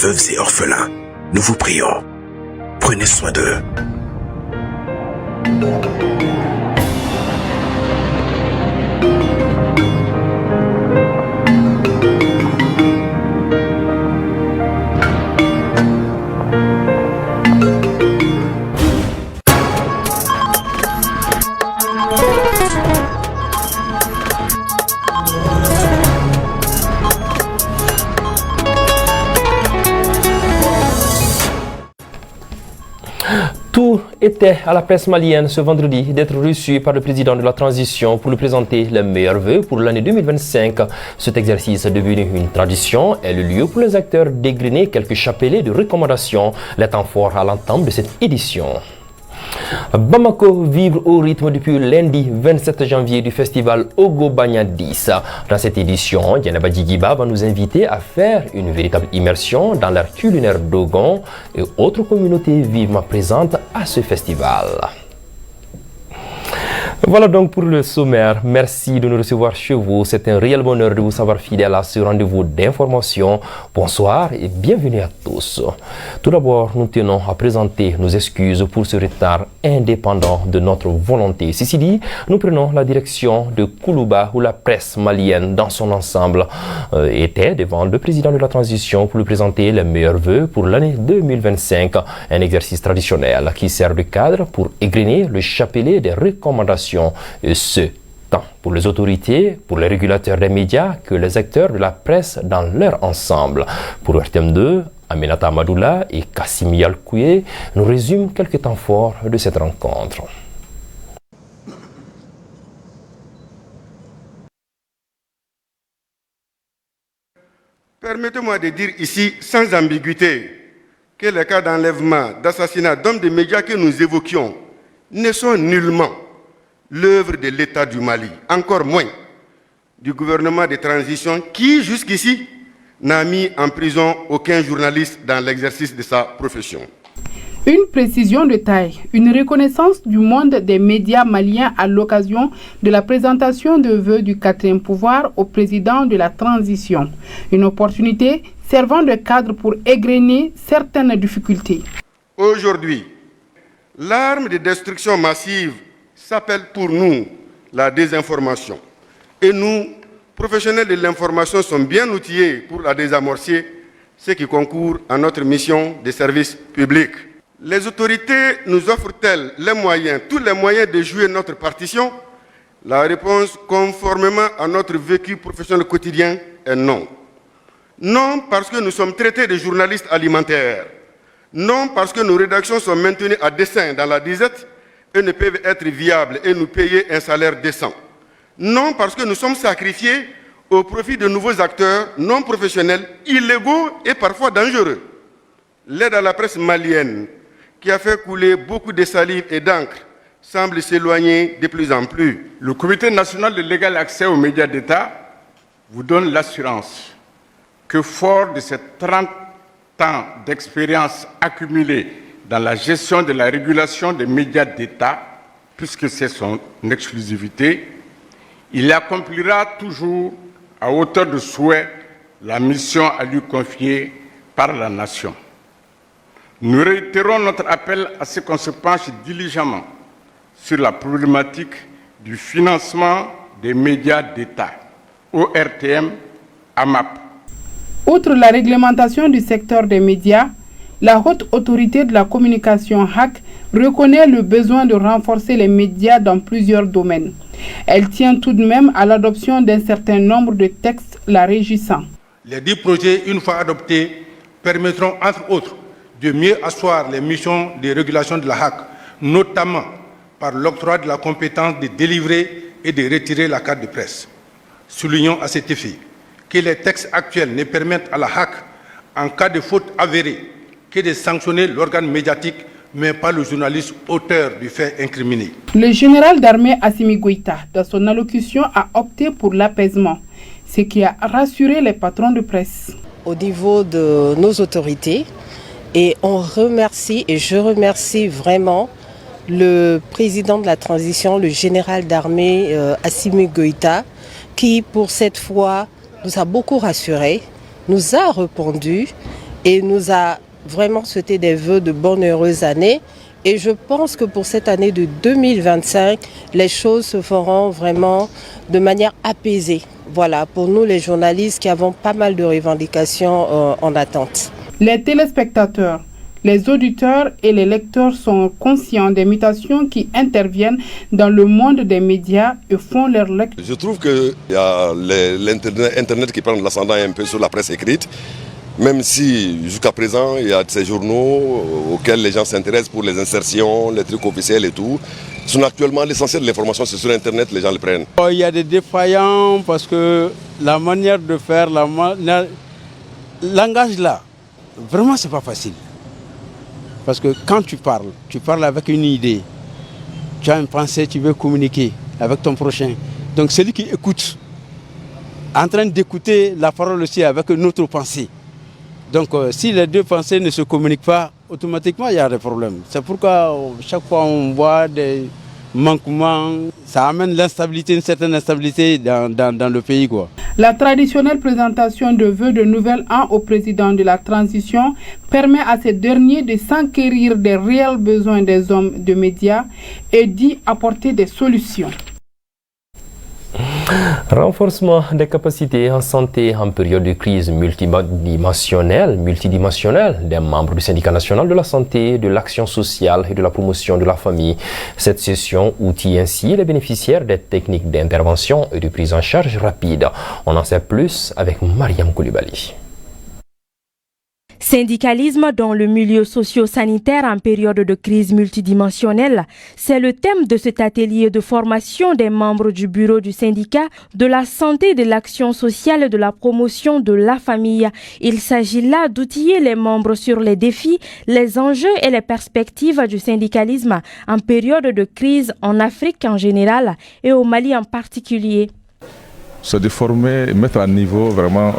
veuves et orphelins. Nous vous prions. Prenez soin d'eux. Tout était à la presse malienne ce vendredi d'être reçu par le président de la transition pour lui présenter les meilleurs vœux pour l'année 2025. Cet exercice devenu une tradition est le lieu pour les acteurs d'égrener quelques chapelets de recommandations, les temps forts à l'entame de cette édition. Bamako vibre au rythme depuis lundi 27 janvier du festival Ogo Bagna 10. Dans cette édition, Diana Djigiba va nous inviter à faire une véritable immersion dans l'art culinaire Dogon et autres communautés vivement présentes à ce festival. Voilà donc pour le sommaire. Merci de nous recevoir chez vous. C'est un réel bonheur de vous savoir fidèle à ce rendez-vous d'information. Bonsoir et bienvenue à tous. Tout d'abord, nous tenons à présenter nos excuses pour ce retard indépendant de notre volonté. Ceci dit, nous prenons la direction de Koulouba où la presse malienne dans son ensemble était devant le président de la transition pour lui présenter les meilleurs vœux pour l'année 2025. Un exercice traditionnel qui sert de cadre pour égrener le chapelet des recommandations. Et ce, tant pour les autorités, pour les régulateurs des médias que les acteurs de la presse dans leur ensemble. Pour RTM2, Aminata Madoula et Kassim Yalkouye nous résument quelques temps forts de cette rencontre. Permettez-moi de dire ici, sans ambiguïté, que les cas d'enlèvement, d'assassinat d'hommes des médias que nous évoquions ne sont nullement l'œuvre de l'État du Mali, encore moins du gouvernement de transition qui, jusqu'ici, n'a mis en prison aucun journaliste dans l'exercice de sa profession. Une précision de taille, une reconnaissance du monde des médias maliens à l'occasion de la présentation de vœux du 4e pouvoir au président de la transition. Une opportunité servant de cadre pour égrener certaines difficultés. Aujourd'hui, l'arme de destruction massive s'appelle pour nous la désinformation. Et nous, professionnels de l'information, sommes bien outillés pour la désamorcer, ce qui concourt à notre mission de service public. Les autorités nous offrent-elles les moyens, tous les moyens de jouer notre partition? La réponse, conformément à notre vécu professionnel quotidien, est non. Non parce que nous sommes traités de journalistes alimentaires. Non parce que nos rédactions sont maintenues à dessein dans la disette et ne peuvent être viables et nous payer un salaire décent. Non parce que nous sommes sacrifiés au profit de nouveaux acteurs non professionnels, illégaux et parfois dangereux. L'aide à la presse malienne, qui a fait couler beaucoup de salive et d'encre, semble s'éloigner de plus en plus. Le Comité national de l'égal accès aux médias d'État vous donne l'assurance que fort de ces 30 ans d'expérience accumulée dans la gestion de la régulation des médias d'État, puisque c'est son exclusivité, il accomplira toujours à hauteur de souhait la mission à lui confiée par la nation. Nous réitérons notre appel à ce qu'on se penche diligemment sur la problématique du financement des médias d'État, ORTM, AMAP. Outre la réglementation du secteur des médias, la haute autorité de la communication HAC reconnaît le besoin de renforcer les médias dans plusieurs domaines. Elle tient tout de même à l'adoption d'un certain nombre de textes la régissant. Les 10 projets, une fois adoptés, permettront entre autres de mieux asseoir les missions de régulation de la HAC, notamment par l'octroi de la compétence de délivrer et de retirer la carte de presse. Soulignons à cet effet que les textes actuels ne permettent à la HAC, en cas de faute avérée, que de sanctionner l'organe médiatique, mais pas le journaliste auteur du fait incriminé. Le général d'armée Assimi Goïta, dans son allocution, a opté pour l'apaisement, ce qui a rassuré les patrons de presse. Au niveau de nos autorités, et on remercie, et je remercie vraiment le président de la transition, le général d'armée Assimi Goïta, qui pour cette fois nous a beaucoup rassurés, nous a répondu et nous a vraiment souhaité des vœux de bonne heureuse année. Et je pense que pour cette année de 2025, les choses se feront vraiment de manière apaisée. Voilà, pour nous les journalistes qui avons pas mal de revendications en attente. Les téléspectateurs, les auditeurs et les lecteurs sont conscients des mutations qui interviennent dans le monde des médias et font leur lecture. Je trouve qu'il y a l'Internet qui prend de l'ascendant un peu sur la presse écrite. Même si jusqu'à présent il y a ces journaux auxquels les gens s'intéressent pour les insertions, les trucs officiels et tout. Actuellement l'essentiel de l'information c'est sur Internet, les gens le prennent. Il y a des défaillants parce que la manière de faire, le langage là, vraiment c'est pas facile. Parce que quand tu parles avec une idée, tu as une pensée, tu veux communiquer avec ton prochain. Donc celui qui écoute, en train d'écouter la parole aussi avec une autre pensée. Donc si les deux pensées ne se communiquent pas, automatiquement il y a des problèmes. C'est pourquoi chaque fois on voit des manquements, ça amène l'instabilité, une certaine instabilité dans le pays, quoi. La traditionnelle présentation de vœux de nouvel an au président de la transition permet à ces derniers de s'enquérir des réels besoins des hommes de médias et d'y apporter des solutions. Renforcement des capacités en santé en période de crise multidimensionnelle des membres du syndicat national de la santé, de l'action sociale et de la promotion de la famille. Cette session outille ainsi les bénéficiaires des techniques d'intervention et de prise en charge rapide. On en sait plus avec Mariam Koulibaly. Syndicalisme dans le milieu socio-sanitaire en période de crise multidimensionnelle, c'est le thème de cet atelier de formation des membres du bureau du syndicat de la santé, de l'action sociale et de la promotion de la famille. Il s'agit là d'outiller les membres sur les défis, les enjeux et les perspectives du syndicalisme en période de crise en Afrique en général et au Mali en particulier. C'est de former et mettre à niveau vraiment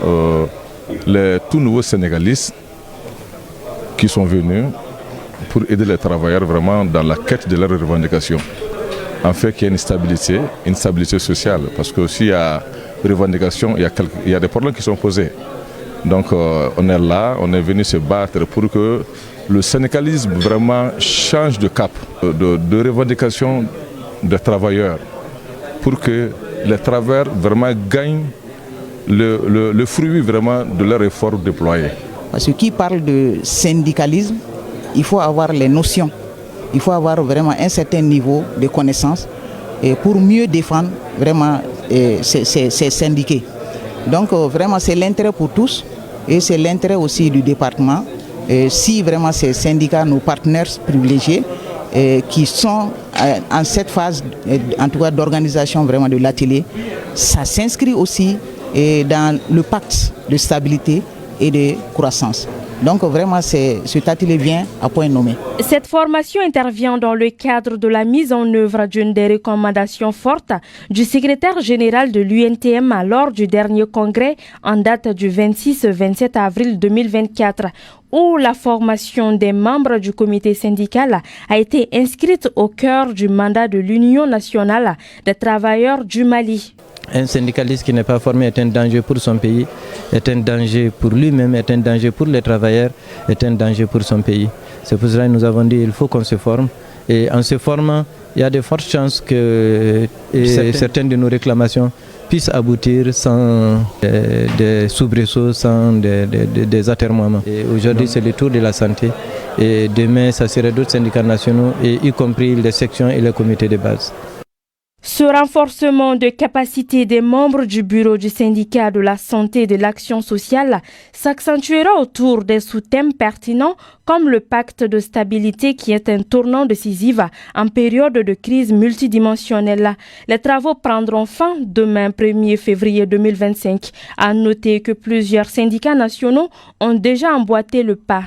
les tout nouveaux sénégalistes qui sont venus pour aider les travailleurs vraiment dans la quête de leurs revendications. En fait, qu'il y ait une stabilité sociale, parce que s'il y a revendications, il y a des problèmes qui sont posés. Donc on est là, on est venu se battre pour que le syndicalisme vraiment change de cap, de revendications des travailleurs, pour que les travailleurs vraiment gagnent le fruit vraiment de leur effort déployé. Parce que qui parle de syndicalisme, il faut avoir les notions, il faut avoir vraiment un certain niveau de connaissance pour mieux défendre vraiment ces syndiqués. Donc vraiment c'est l'intérêt pour tous et c'est l'intérêt aussi du département. Si vraiment ces syndicats, nos partenaires privilégiés, qui sont en cette phase, en tout cas d'organisation vraiment de l'atelier, ça s'inscrit aussi dans le pacte de stabilité et de croissance. Donc vraiment, cet atelier vient à point nommé. Cette formation intervient dans le cadre de la mise en œuvre d'une des recommandations fortes du secrétaire général de l'UNTM lors du dernier congrès en date du 26-27 avril 2024, où la formation des membres du comité syndical a été inscrite au cœur du mandat de l'Union nationale des travailleurs du Mali. Un syndicaliste qui n'est pas formé est un danger pour son pays, est un danger pour lui-même, est un danger pour les travailleurs, est un danger pour son pays. C'est pour cela que nous avons dit qu'il faut qu'on se forme. Et en se formant, il y a de fortes chances que certaines de nos réclamations puissent aboutir sans des soubresauts, sans des atermoiements. Aujourd'hui, c'est le tour de la santé. Et demain, ça serait d'autres syndicats nationaux, et y compris les sections et les comités de base. Ce renforcement de capacité des membres du bureau du syndicat de la santé et de l'action sociale s'accentuera autour des sous-thèmes pertinents comme le pacte de stabilité qui est un tournant décisif en période de crise multidimensionnelle. Les travaux prendront fin demain 1er février 2025. À noter que plusieurs syndicats nationaux ont déjà emboîté le pas.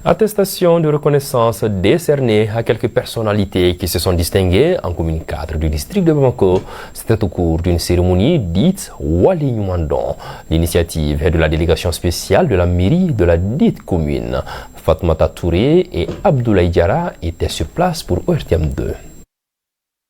Attestation de reconnaissance décernée à quelques personnalités qui se sont distinguées en commune 4 du district de Bamako. C'était au cours d'une cérémonie dite Wali Nwandon. L'initiative est de la délégation spéciale de la mairie de la dite commune. Fatmata Touré et Abdoulaye Diarra étaient sur place pour ORTM 2.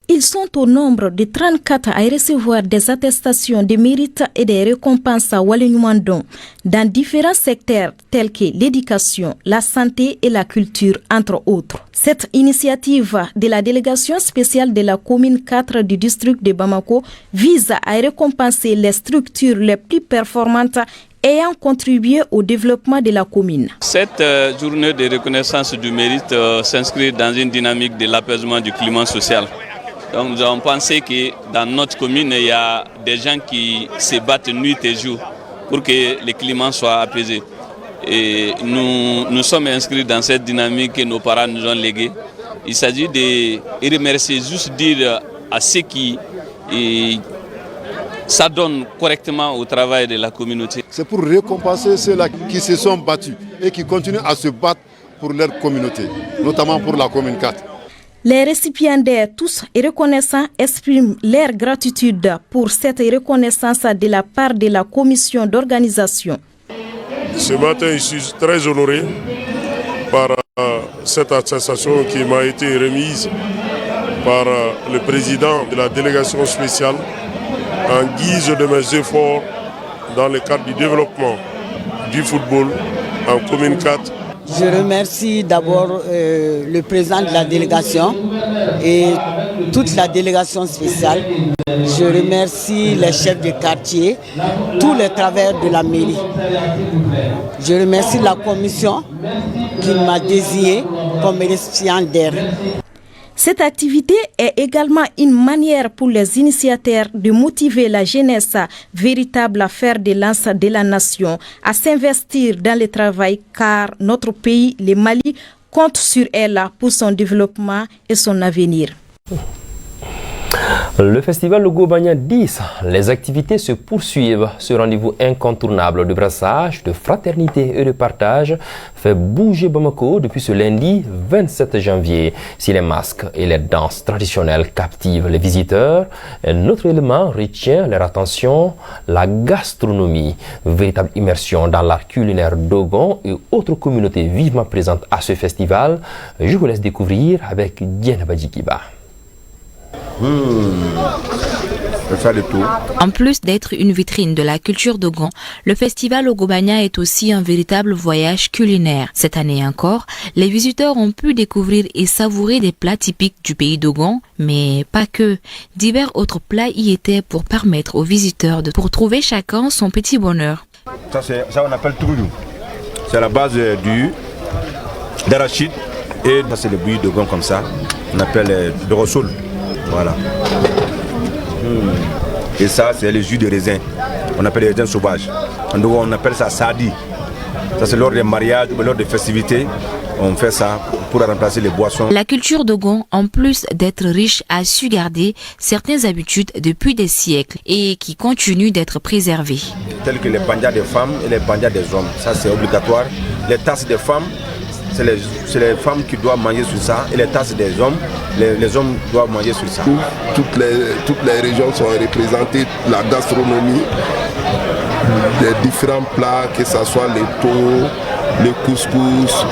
Ils sont au nombre de 34 à recevoir des attestations de mérite et des récompenses à Walenumandon dans différents secteurs tels que l'éducation, la santé et la culture, entre autres. Cette initiative de la délégation spéciale de la commune 4 du district de Bamako vise à récompenser les structures les plus performantes ayant contribué au développement de la commune. Cette journée de reconnaissance du mérite s'inscrit dans une dynamique de l'apaisement du climat social. Donc nous avons pensé que dans notre commune, il y a des gens qui se battent nuit et jour pour que le climat soit apaisé. Et nous sommes inscrits dans cette dynamique que nos parents nous ont léguée. Il s'agit de remercier, juste dire à ceux qui s'adonnent correctement au travail de la communauté. C'est pour récompenser ceux-là qui se sont battus et qui continuent à se battre pour leur communauté, notamment pour la commune 4. Les récipiendaires, tous reconnaissants, expriment leur gratitude pour cette reconnaissance de la part de la commission d'organisation. Ce matin, je suis très honoré par cette attestation qui m'a été remise par le président de la délégation spéciale en guise de mes efforts dans le cadre du développement du football en commune 4. Je remercie d'abord le président de la délégation et toute la délégation spéciale. Je remercie les chefs de quartier, tous les travailleurs de la mairie. Je remercie la commission qui m'a désigné comme récipiendaire. Cette activité est également une manière pour les initiateurs de motiver la jeunesse, véritable fer de lance de la nation, à s'investir dans le travail car notre pays, le Mali, compte sur elle pour son développement et son avenir. Le festival Ogobanya 10, les activités se poursuivent. Ce rendez-vous incontournable de brassage, de fraternité et de partage fait bouger Bamako depuis ce lundi 27 janvier. Si les masques et les danses traditionnelles captivent les visiteurs, un autre élément retient leur attention, la gastronomie. Véritable immersion dans l'art culinaire Dogon et autres communautés vivement présentes à ce festival. Je vous laisse découvrir avec Diana Badjikiba. En plus d'être une vitrine de la culture Dogon, le festival Ogobanya est aussi un véritable voyage culinaire. Cette année encore, les visiteurs ont pu découvrir et savourer des plats typiques du pays Dogon, mais pas que. Divers autres plats y étaient pour permettre aux visiteurs de trouver chacun son petit bonheur. Ça on appelle Troudou. C'est la base d'arachide et ça c'est le bouilli Dogon comme ça. On appelle de rossoul. Voilà. Et ça, c'est le jus de raisin. On appelle les raisins sauvages. On appelle ça sadi. Ça, c'est lors des mariages ou lors des festivités. On fait ça pour remplacer les boissons. La culture Dogon, en plus d'être riche, a su garder certaines habitudes depuis des siècles et qui continuent d'être préservées. Telles que les bandias des femmes et les bandias des hommes. Ça, c'est obligatoire. Les tasses des femmes, c'est les femmes qui doivent manger sur ça, et les tasses des hommes, les hommes doivent manger sur ça. Toutes les régions sont représentées, la gastronomie, les différents plats, que ce soit les taux, les couscous,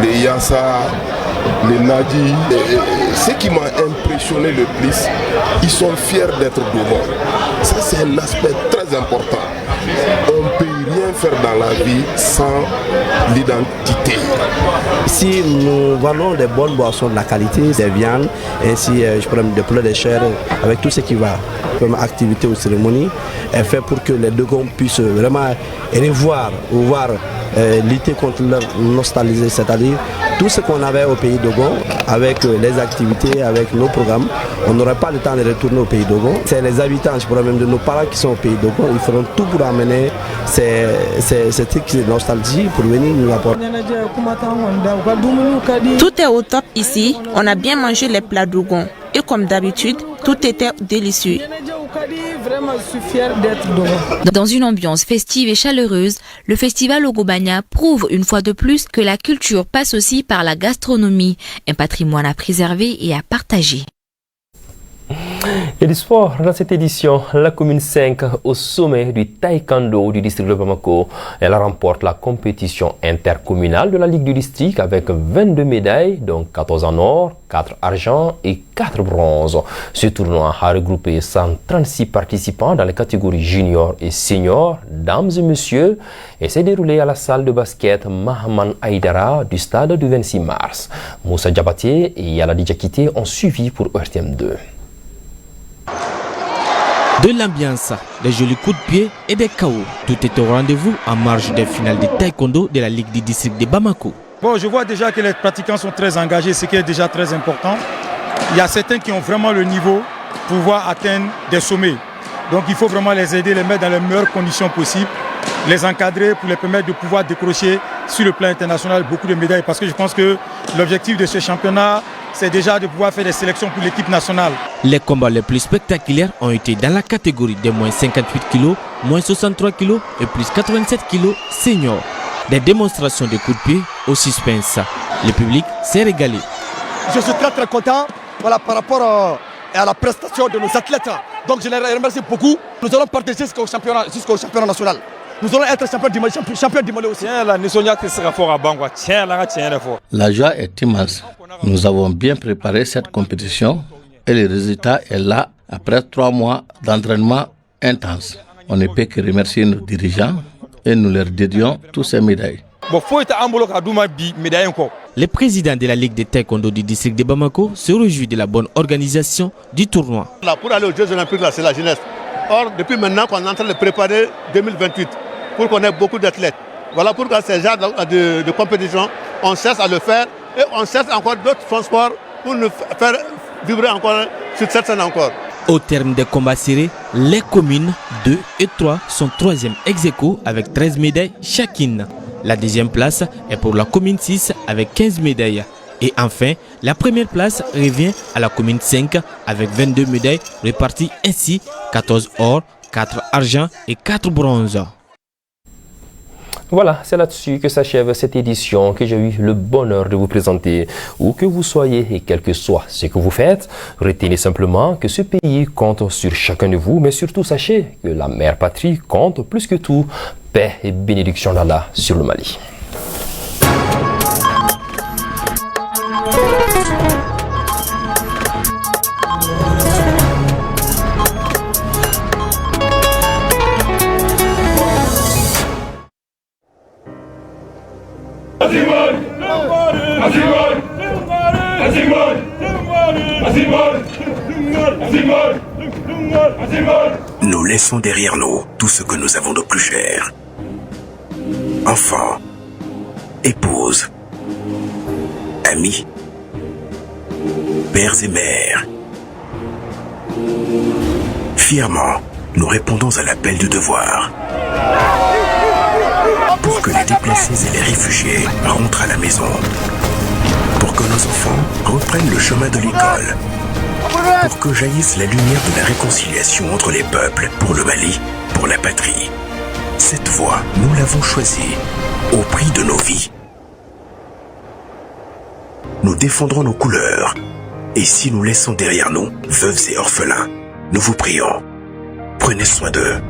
les yassa, les nadis. Ce qui m'a impressionné le plus, ils sont fiers d'être Dogon. Ça, c'est un aspect très important. On ne peut rien faire dans la vie sans l'identité. Ici, nous vendons des bonnes boissons de la qualité, des viandes, ainsi je prends des plats de chair avec tout ce qui va comme activité ou cérémonie, est fait pour que les Dogons puissent vraiment revoir ou voir lutter contre leur nostalgie, c'est-à-dire tout ce qu'on avait au pays Dogon, avec les activités, avec nos programmes, on n'aurait pas le temps de retourner au pays Dogon. C'est les habitants, je pourrais même de nos parents qui sont au pays Dogon, ils feront tout pour amener ces trucs de nostalgie pour venir nous apporter. Tout est au top ici, on a bien mangé les plats Dogon et comme d'habitude, tout était délicieux. Dans une ambiance festive et chaleureuse, le festival Ogobanya prouve une fois de plus que la culture passe aussi par la gastronomie, un patrimoine à préserver et à partager. Et du sport, dans cette édition, la commune 5 au sommet du taekwondo du district de Bamako, elle remporte la compétition intercommunale de la Ligue du district avec 22 médailles, dont 14 en or, 4 argent et 4 bronzes. Ce tournoi a regroupé 136 participants dans les catégories junior et senior, dames et messieurs, et s'est déroulé à la salle de basket Mahaman Aïdara du stade du 26 mars. Moussa Diabaté et Yaladi Diakité ont suivi pour RTM2. De l'ambiance, des jolis coups de pied et des KO. Tout est au rendez-vous en marge des finales de taekwondo de la Ligue du district de Bamako. Bon, je vois déjà que les pratiquants sont très engagés, ce qui est déjà très important. Il y a certains qui ont vraiment le niveau pour pouvoir atteindre des sommets. Donc il faut vraiment les aider, les mettre dans les meilleures conditions possibles, les encadrer pour les permettre de pouvoir décrocher sur le plan international beaucoup de médailles. Parce que je pense que l'objectif de ce championnat, c'est déjà de pouvoir faire des sélections pour l'équipe nationale. Les combats les plus spectaculaires ont été dans la catégorie des moins 58 kg, moins 63 kg et plus 87 kg senior. Des démonstrations de coups de pied au suspense. Le public s'est régalé. Je suis très content par rapport à la prestation de nos athlètes. Donc je les remercie beaucoup. Nous allons partir jusqu'au championnat national. Nous allons être champions du Mali aussi. La joie est immense. Nous avons bien préparé cette compétition et le résultat est là après 3 mois d'entraînement intense. On ne peut que remercier nos dirigeants et nous leur dédions tous ces médailles. Le président de la Ligue de taekwondo du district de Bamako se réjouit de la bonne organisation du tournoi. Pour aller aux Jeux Olympiques, c'est la jeunesse. Or, depuis maintenant qu'on est en train de préparer 2028, pour qu'on ait beaucoup d'athlètes. Voilà pourquoi ces genres de compétition, on cherche à le faire et on cherche encore d'autres transports pour nous faire vibrer encore sur cette scène encore. Au terme des combats serrés, les communes 2 et 3 sont 3e ex-aequo avec 13 médailles chacune. La deuxième place est pour la commune 6 avec 15 médailles. Et enfin, la première place revient à la commune 5 avec 22 médailles réparties ainsi 14 or, 4 argent et 4 bronzes. Voilà, c'est là-dessus que s'achève cette édition que j'ai eu le bonheur de vous présenter. Où que vous soyez et quel que soit ce que vous faites, retenez simplement que ce pays compte sur chacun de vous, mais surtout sachez que la mère patrie compte plus que tout. Paix et bénédiction d'Allah sur le Mali. Nous laissons derrière nous tout ce que nous avons de plus cher. Enfants, épouses, amis, pères et mères. Fièrement, nous répondons à l'appel du devoir. Pour que les déplacés et les réfugiés rentrent à la maison. Pour que nos enfants reprennent le chemin de l'école. Pour que jaillisse la lumière de la réconciliation entre les peuples, pour le Mali, pour la patrie. Cette voie, nous l'avons choisie, au prix de nos vies. Nous défendrons nos couleurs, et si nous laissons derrière nous veuves et orphelins, nous vous prions, prenez soin d'eux.